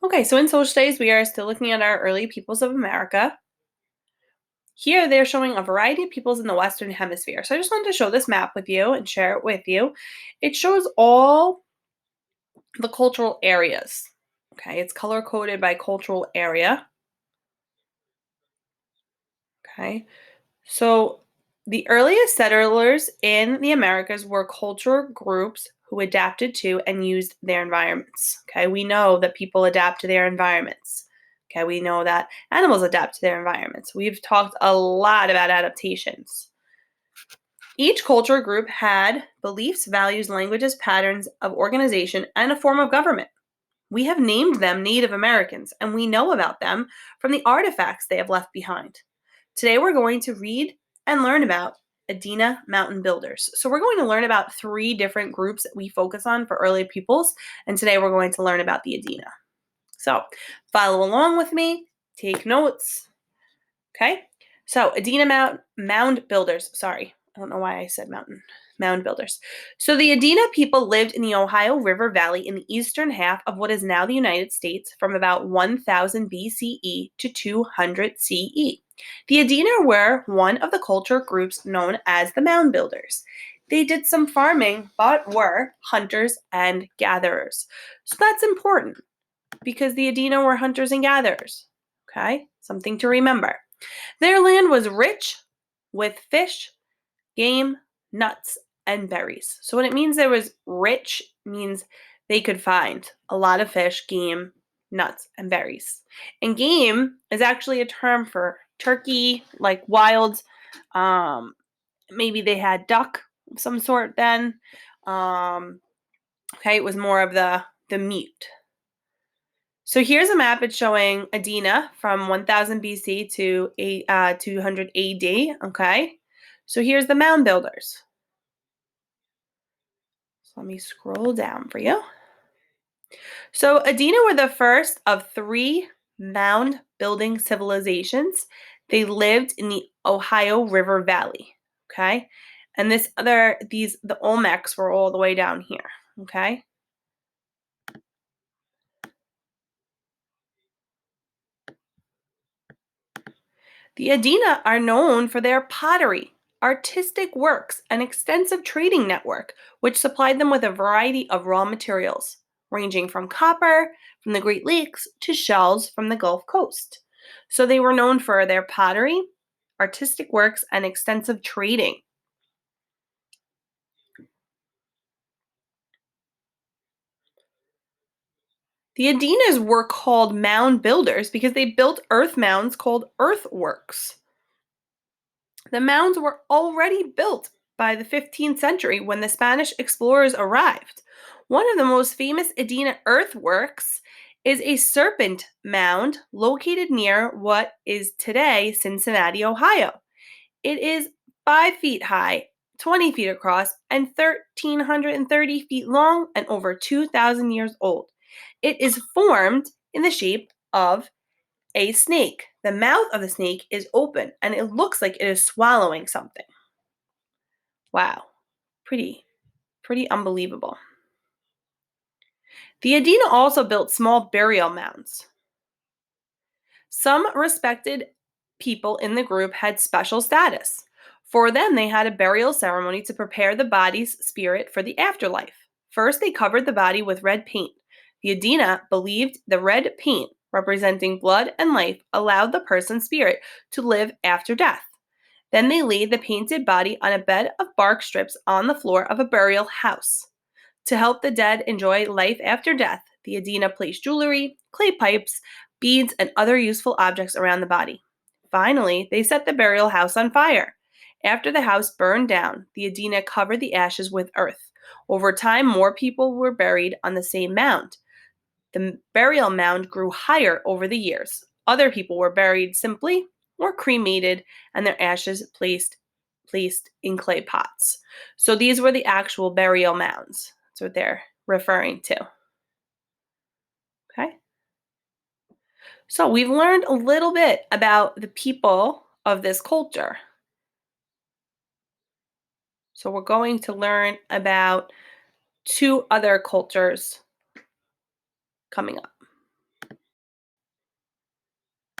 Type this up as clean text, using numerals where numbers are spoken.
Okay, so in social studies, we are still looking at our early peoples of America. Here, they're showing a variety of peoples in the Western Hemisphere. So I just wanted to show this map with you and share it with you. It shows all the cultural areas. Okay, it's color coded by cultural area. Okay, so the earliest settlers in the Americas were cultural groups who adapted to and used their environments. Okay, we know that people adapt to their environments. Okay, we know that animals adapt to their environments. We've talked a lot about adaptations. Each culture group had beliefs, values, languages, patterns of organization, and a form of government. We have named them Native Americans, and we know about them from the artifacts they have left behind. Today, we're going to read and learn about Adena mountain builders. So, we're going to learn about 3 different groups that we focus on for early peoples, and today we're going to learn about the Adena. So, follow along with me, take notes. Okay? So, Adena mound builders. Sorry, I don't know why I said mountain. Mound builders. So, the Adena people lived in the Ohio River Valley in the eastern half of what is now the United States from about 1000 BCE to 200 CE. The Adena were one of the culture groups known as the mound builders. They did some farming, but were hunters and gatherers. So, that's important because the Adena were hunters and gatherers. Okay? Something to remember. Their land was rich with fish, game, nuts, and berries. So when it means there was rich, means they could find a lot of fish, game, nuts, and berries. And game is actually a term for turkey, like wild. Um, Maybe they had duck of some sort then. Okay, it was more of the meat. So here's a map. It's showing Adena from 1000 BC to 200 AD. Okay, so here's the mound builders. So let me scroll down for you. So Adena were the first of 3 mound building civilizations. They lived in the Ohio River Valley. Okay, and the Olmecs were all the way down here. Okay. The Adena are known for their pottery, artistic works, and extensive trading network, which supplied them with a variety of raw materials, ranging from copper from the Great Lakes to shells from the Gulf Coast. So they were known for their pottery, artistic works, and extensive trading. The Adenas were called mound builders because they built earth mounds called earthworks. The mounds were already built by the 15th century when the Spanish explorers arrived. One of the most famous Adena earthworks is a serpent mound located near what is today Cincinnati, Ohio. It is 5 feet high, 20 feet across, and 1,330 feet long and over 2,000 years old. It is formed in the shape of a snake. The mouth of the snake is open and it looks like it is swallowing something. Wow. Pretty, pretty unbelievable. The Adena also built small burial mounds. Some respected people in the group had special status. For them, they had a burial ceremony to prepare the body's spirit for the afterlife. First, they covered the body with red paint. The Adena believed the red paint, representing blood and life, allowed the person's spirit to live after death. Then they laid the painted body on a bed of bark strips on the floor of a burial house. To help the dead enjoy life after death, the Adena placed jewelry, clay pipes, beads, and other useful objects around the body. Finally, they set the burial house on fire. After the house burned down, the Adena covered the ashes with earth. Over time, more people were buried on the same mound. The burial mound grew higher over the years. Other people were buried simply or cremated and their ashes placed in clay pots. So these were the actual burial mounds. That's what they're referring to. Okay? So we've learned a little bit about the people of this culture. So we're going to learn about 2 other cultures coming up.